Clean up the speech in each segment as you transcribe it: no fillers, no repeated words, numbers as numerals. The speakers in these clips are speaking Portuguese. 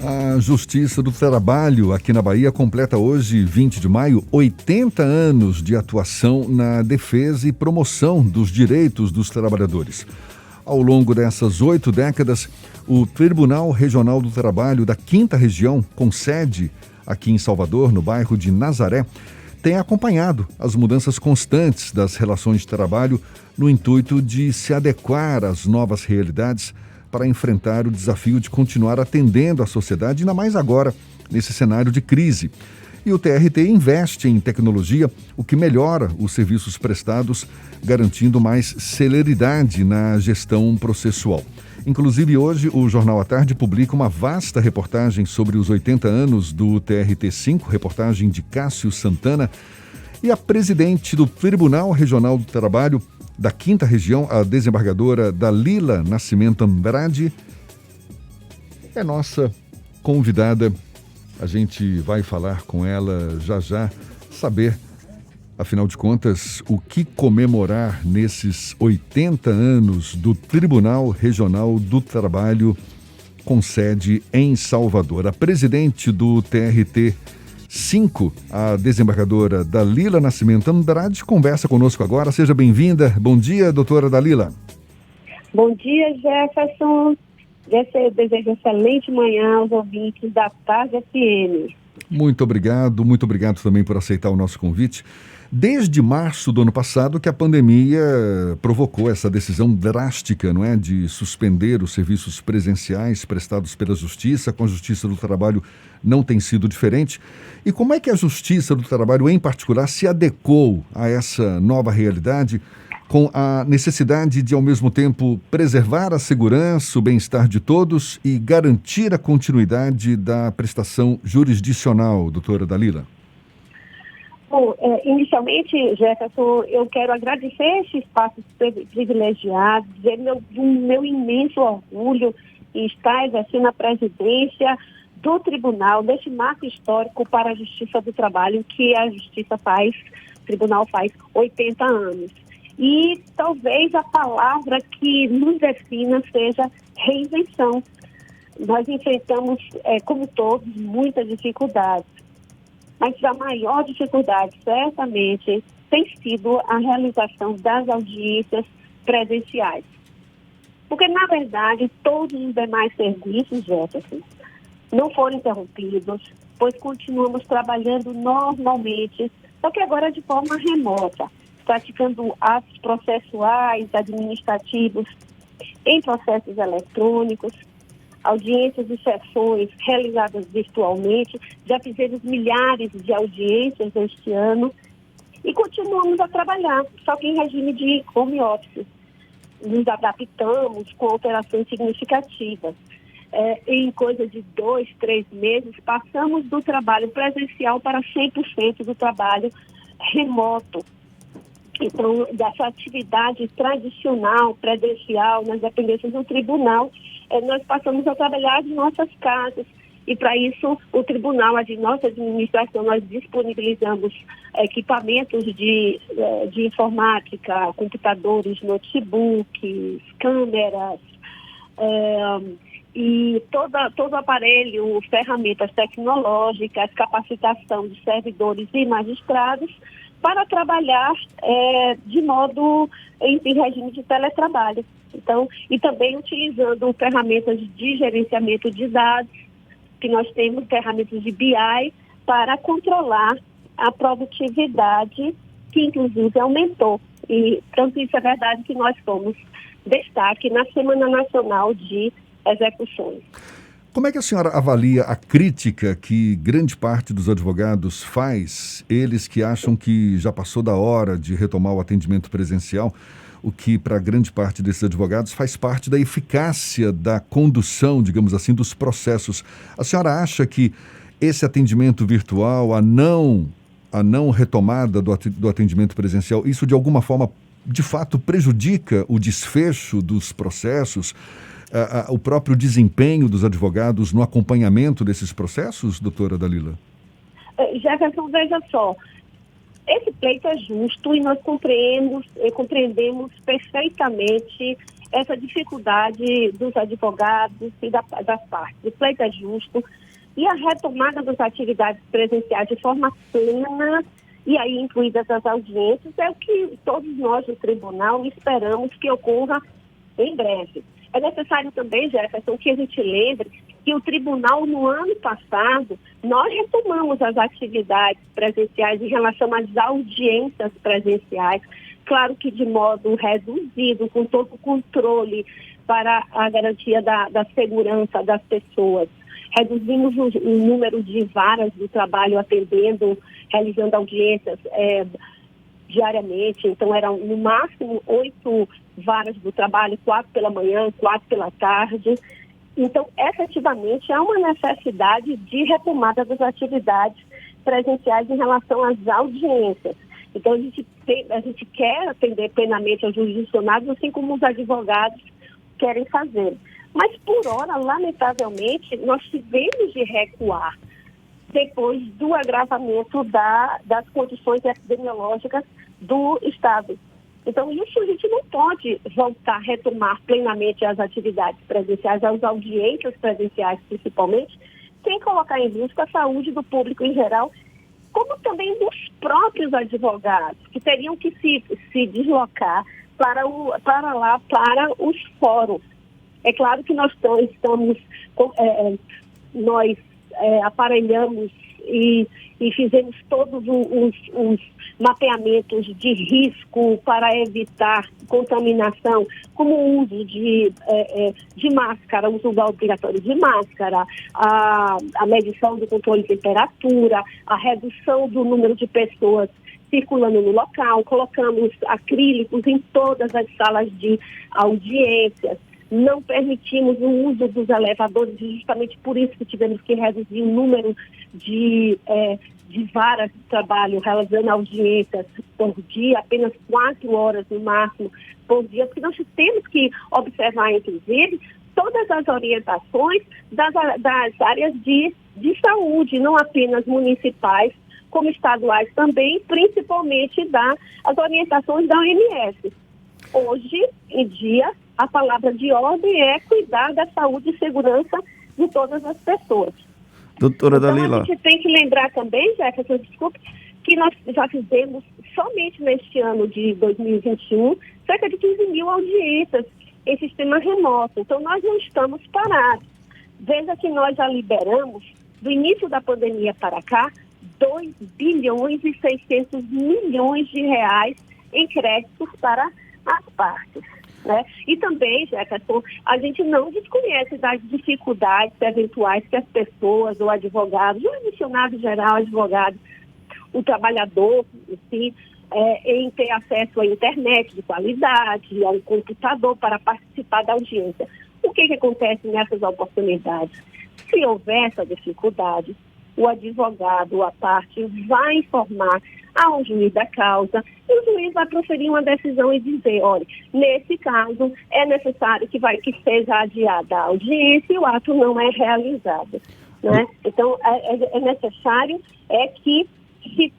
A Justiça do Trabalho aqui na Bahia completa hoje, 20 de maio, 80 anos de atuação na defesa e promoção dos direitos dos trabalhadores. Ao longo dessas 8 décadas, o Tribunal Regional do Trabalho da 5ª Região, com sede aqui em Salvador, no bairro de Nazaré, tem acompanhado as mudanças constantes das relações de trabalho no intuito de se adequar às novas realidades para enfrentar o desafio de continuar atendendo a sociedade, ainda mais agora, nesse cenário de crise. E o TRT investe em tecnologia, o que melhora os serviços prestados, garantindo mais celeridade na gestão processual. Inclusive, hoje, o Jornal à Tarde publica uma vasta reportagem sobre os 80 anos do TRT-5, reportagem de Cássio Santana, e a presidente do Tribunal Regional do Trabalho da 5ª Região, a desembargadora Dalila Nascimento Andrade, é nossa convidada. A gente vai falar com ela já, saber, afinal de contas, o que comemorar nesses 80 anos do Tribunal Regional do Trabalho com sede em Salvador. A presidente do TRT-5, a desembargadora Dalila Nascimento Andrade, conversa conosco agora. Seja bem-vinda. Bom dia, doutora Dalila. Bom dia, Jefferson. Eu desejo excelente manhã aos ouvintes da Tarde FM. Muito obrigado também por aceitar o nosso convite. Desde março do ano passado que a pandemia provocou essa decisão drástica, não é, de suspender os serviços presenciais prestados pela Justiça. Com a Justiça do Trabalho não tem sido diferente. E como é que a Justiça do Trabalho, em particular, se adequou a essa nova realidade, com a necessidade de, ao mesmo tempo, preservar a segurança, o bem-estar de todos e garantir a continuidade da prestação jurisdicional, doutora Dalila? Bom, inicialmente, Jefferson, eu quero agradecer esse espaço privilegiado, dizer do meu imenso orgulho em estar exercendo a presidência do tribunal, deste marco histórico para a Justiça do Trabalho, que a Justiça faz, o tribunal faz 80 anos. E talvez a palavra que nos defina seja reinvenção. Nós enfrentamos, como todos, muitas dificuldades. Mas a maior dificuldade, certamente, tem sido a realização das audiências presenciais. Porque, na verdade, todos os demais serviços, Jefferson, não foram interrompidos, pois continuamos trabalhando normalmente, só que agora de forma remota, praticando atos processuais, administrativos, em processos eletrônicos, audiências e sessões realizadas virtualmente. Já fizemos milhares de audiências este ano e continuamos a trabalhar, só que em regime de home office. Nos adaptamos com alterações significativas. Em coisa de 2, 3 meses, passamos do trabalho presencial para 100% do trabalho remoto. Então, dessa atividade tradicional, presencial, nas dependências do tribunal, nós passamos a trabalhar de nossas casas. E, para isso, o tribunal, nossa administração, nós disponibilizamos equipamentos de informática, computadores, notebooks, câmeras, e todo o aparelho, ferramentas tecnológicas, capacitação de servidores e magistrados, para trabalhar de modo em regime de teletrabalho. Então, e também utilizando ferramentas de gerenciamento de dados, que nós temos ferramentas de BI para controlar a produtividade, que inclusive aumentou. E tanto isso é verdade que nós fomos destaque na Semana Nacional de Execuções. Como é que a senhora avalia a crítica que grande parte dos advogados faz, eles que acham que já passou da hora de retomar o atendimento presencial, o que para grande parte desses advogados faz parte da eficácia da condução, digamos assim, dos processos? A senhora acha que esse atendimento virtual, a não retomada do atendimento presencial, isso de alguma forma, de fato, prejudica o desfecho dos processos, o próprio desempenho dos advogados no acompanhamento desses processos, doutora Dalila? Jefferson, veja só, esse pleito é justo e nós compreendemos perfeitamente essa dificuldade dos advogados e das partes. O pleito é justo e a retomada das atividades presenciais de forma plena, e aí incluídas as audiências, é o que todos nós do tribunal esperamos que ocorra em breve. É necessário também, Jefferson, que a gente lembre que o tribunal, no ano passado, nós retomamos as atividades presenciais em relação às audiências presenciais, claro que de modo reduzido, com todo o controle para a garantia da segurança das pessoas. Reduzimos o número de varas do trabalho atendendo, realizando audiências diariamente. Então, eram no máximo 8 varas do trabalho, 4 pela manhã, 4 pela tarde. Então, efetivamente, há uma necessidade de retomada das atividades presenciais em relação às audiências. Então, a gente quer atender plenamente aos jurisdicionados, assim como os advogados querem fazer. Mas, por hora, lamentavelmente, nós tivemos de recuar depois do agravamento das condições epidemiológicas do Estado. Então, isso a gente não pode voltar a retomar plenamente as atividades presenciais, as audiências presenciais principalmente, sem colocar em risco a saúde do público em geral, como também dos próprios advogados, que teriam que se deslocar para os fóruns. É claro que nós aparelhamos e fizemos todos os mapeamentos de risco para evitar contaminação, como o uso de máscara, o uso obrigatório de máscara, a medição do controle de temperatura, a redução do número de pessoas circulando no local, colocamos acrílicos em todas as salas de audiências, não permitimos o uso dos elevadores, justamente por isso que tivemos que reduzir o número de varas de trabalho realizando audiências por dia, apenas 4 horas no máximo por dia, porque nós temos que observar, inclusive, todas as orientações das áreas de saúde, não apenas municipais, como estaduais também, principalmente as orientações da OMS. Hoje em dia, a palavra de ordem é cuidar da saúde e segurança de todas as pessoas. Doutora Dalila. Então, a gente tem que lembrar também, Jefferson, desculpe, que nós já fizemos, somente neste ano de 2021, cerca de 15 mil audiências em sistema remoto. Então, nós não estamos parados. Veja que nós já liberamos, do início da pandemia para cá, 2 bilhões e 600 milhões de reais em créditos para as partes. Né? E também, Jefferson, a gente não desconhece das dificuldades eventuais que as pessoas, o advogado, o jurisdicionado geral, advogado, o trabalhador, assim, em ter acesso à internet de qualidade, ao computador para participar da audiência. O que acontece nessas oportunidades? Se houver essa dificuldade, o advogado, a parte, vai informar ao juiz da causa, e o juiz vai proferir uma decisão e dizer, olha, nesse caso é necessário que seja adiada a audiência e o ato não é realizado. Né? Então, é necessário que se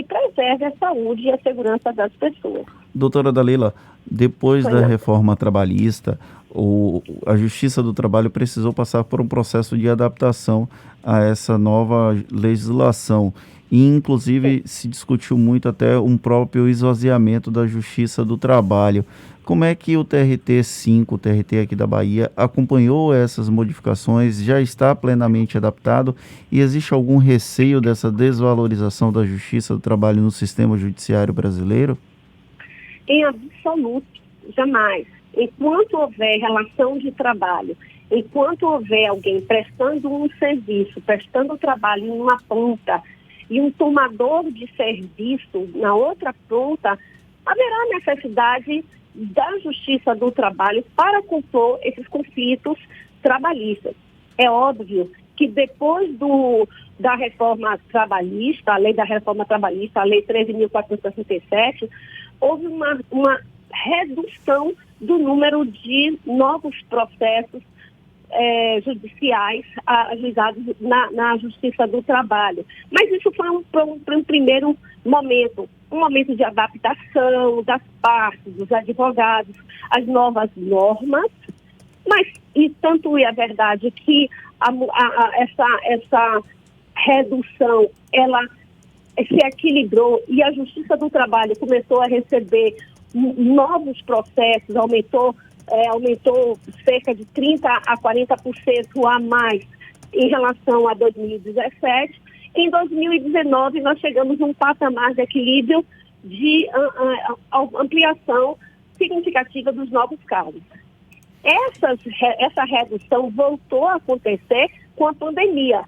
preserve a saúde e a segurança das pessoas. Doutora Dalila, depois da reforma trabalhista, a Justiça do Trabalho precisou passar por um processo de adaptação a essa nova legislação. E, inclusive, se discutiu muito até um próprio esvaziamento da Justiça do Trabalho. Como é que o TRT-5, o TRT aqui da Bahia, acompanhou essas modificações? Já está plenamente adaptado? E existe algum receio dessa desvalorização da Justiça do Trabalho no sistema judiciário brasileiro? Em absoluto, jamais. Enquanto houver relação de trabalho, enquanto houver alguém prestando um serviço, prestando trabalho em uma ponta e um tomador de serviço na outra ponta, haverá necessidade da Justiça do Trabalho para compor esses conflitos trabalhistas. É óbvio que depois da reforma trabalhista, a lei da reforma trabalhista, a lei 13.467, houve uma redução do número de novos processos judiciais ajuizados na Justiça do Trabalho. Mas isso foi um primeiro momento, um momento de adaptação das partes, dos advogados, às novas normas, mas e tanto é a verdade que essa redução, ela se equilibrou e a Justiça do Trabalho começou a receber novos processos, aumentou cerca de 30% a 40% a mais em relação a 2017. Em 2019, nós chegamos a um patamar de equilíbrio de ampliação significativa dos novos casos. Essa redução voltou a acontecer com a pandemia,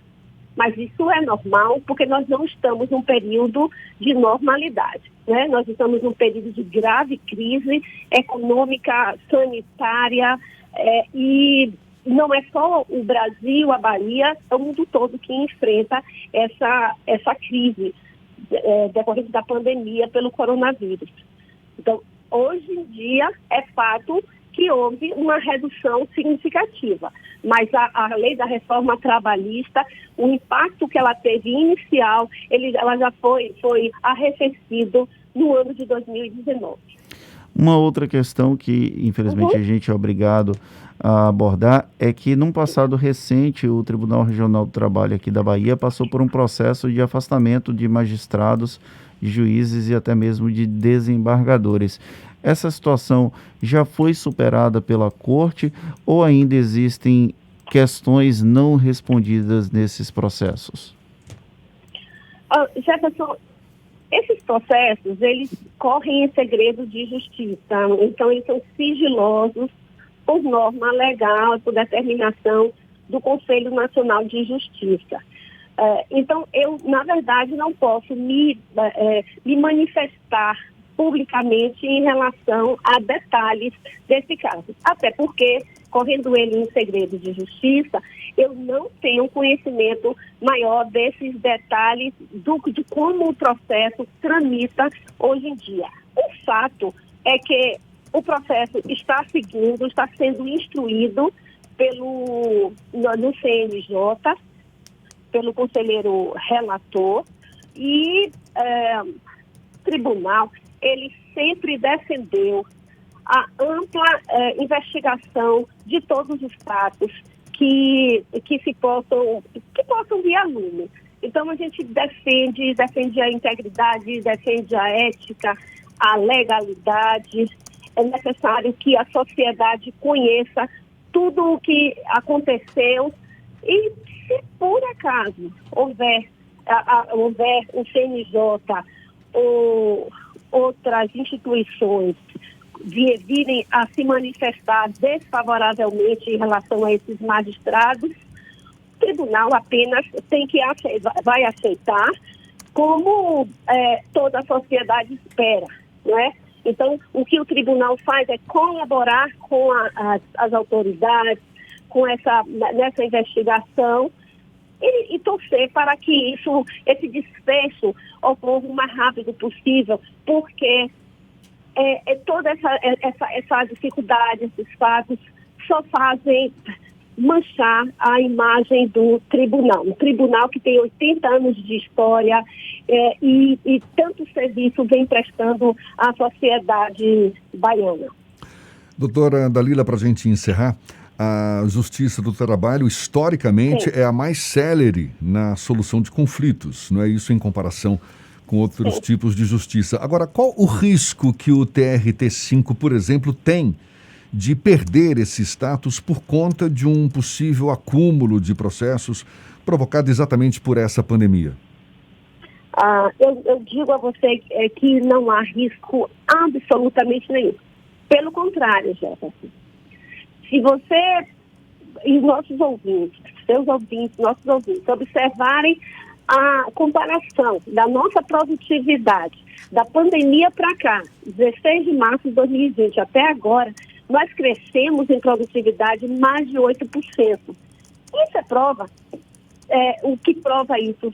mas isso é normal porque nós não estamos num período de normalidade, né? Nós estamos num período de grave crise econômica, sanitária, e não é só o Brasil, a Bahia, é o mundo todo que enfrenta essa crise decorrente da pandemia pelo coronavírus. Então, hoje em dia, é fato que houve uma redução significativa, mas a lei da reforma trabalhista, o impacto que ela teve inicial, ela já foi arrefecido no ano de 2019. Uma outra questão que, infelizmente, a gente é obrigado a abordar é que, num passado recente, o Tribunal Regional do Trabalho aqui da Bahia passou por um processo de afastamento de magistrados, de juízes e até mesmo de desembargadores. Essa situação já foi superada pela Corte ou ainda existem questões não respondidas nesses processos? Jefferson, esses processos, eles correm em segredo de justiça, então eles são sigilosos por norma legal, por determinação do Conselho Nacional de Justiça. Então, eu, na verdade, não posso me manifestar publicamente em relação a detalhes desse caso. Até porque, correndo ele em segredo de justiça, eu não tenho conhecimento maior desses detalhes de como o processo tramita hoje em dia. O fato é que o processo está sendo instruído no CNJ, pelo conselheiro relator, e o tribunal, ele sempre defendeu a ampla investigação de todos os fatos que possam vir a lume. Então, a gente defende a integridade, defende a ética, a legalidade. É necessário que a sociedade conheça tudo o que aconteceu e, se por acaso houver o CNJ ou outras instituições virem a se manifestar desfavoravelmente em relação a esses magistrados, o tribunal apenas vai aceitar como toda a sociedade espera, não é? Então, o que o tribunal faz é colaborar com as autoridades, nessa investigação e torcer para que esse desfecho ocorra o mais rápido possível, porque toda essa dificuldade, esses fatos, só fazem manchar a imagem do tribunal. Um tribunal que tem 80 anos de história e tanto serviço vem prestando à sociedade baiana. Doutora Dalila, para a gente encerrar, a Justiça do Trabalho, historicamente, é a mais célere na solução de conflitos, não é isso em comparação com outros tipos de justiça. Agora, qual o risco que o TRT5, por exemplo, tem de perder esse status por conta de um possível acúmulo de processos provocado exatamente por essa pandemia? Eu digo a você que não há risco absolutamente nenhum. Pelo contrário, Jefferson. Se você e nossos ouvintes observarem a comparação da nossa produtividade da pandemia para cá, 16 de março de 2020 até agora, nós crescemos em produtividade mais de 8%. Isso é prova. O que prova isso?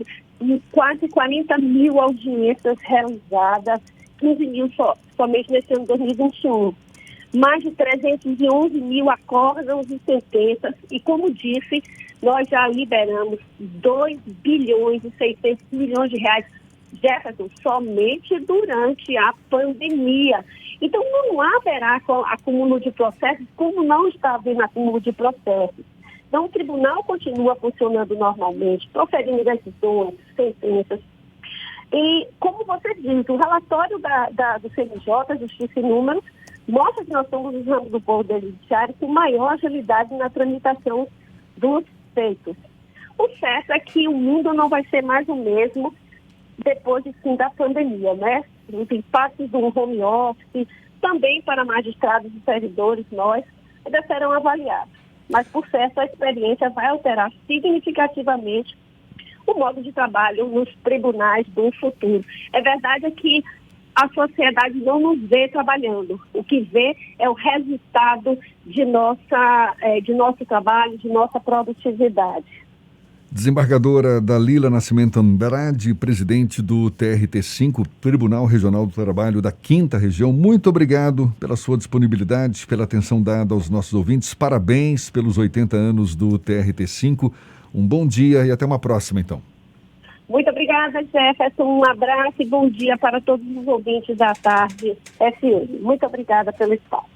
Quase 40 mil audiências realizadas, 15 mil somente nesse ano de 2021. mais de 311 mil acórdãos e sentenças, e como disse, nós já liberamos 2 bilhões e 600 milhões de reais, Jefferson, somente durante a pandemia. Então, não haverá acúmulo de processos, como não está havendo acúmulo de processos. Então, o tribunal continua funcionando normalmente, proferindo decisões, sentenças. E, como você disse, o relatório do CNJ, Justiça e Números, mostra que nós somos os ramos do Poder Judiciário com maior agilidade na tramitação dos feitos. O certo é que o mundo não vai ser mais o mesmo depois do fim da pandemia, né? Os impactos do home office, também para magistrados e servidores, nós ainda serão avaliados. Mas, por certo, a experiência vai alterar significativamente o modo de trabalho nos tribunais do futuro. É verdade que a sociedade não nos vê trabalhando. O que vê é o resultado de nosso trabalho, de nossa produtividade. Desembargadora Dalila Nascimento Andrade, presidente do TRT5, Tribunal Regional do Trabalho da 5ª Região, muito obrigado pela sua disponibilidade, pela atenção dada aos nossos ouvintes. Parabéns pelos 80 anos do TRT5. Um bom dia e até uma próxima, então. Muito obrigada, Jefferson. Um abraço e bom dia para todos os ouvintes da Tarde FM. Muito obrigada pelo espaço.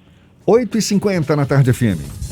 8h50 na Tarde FM.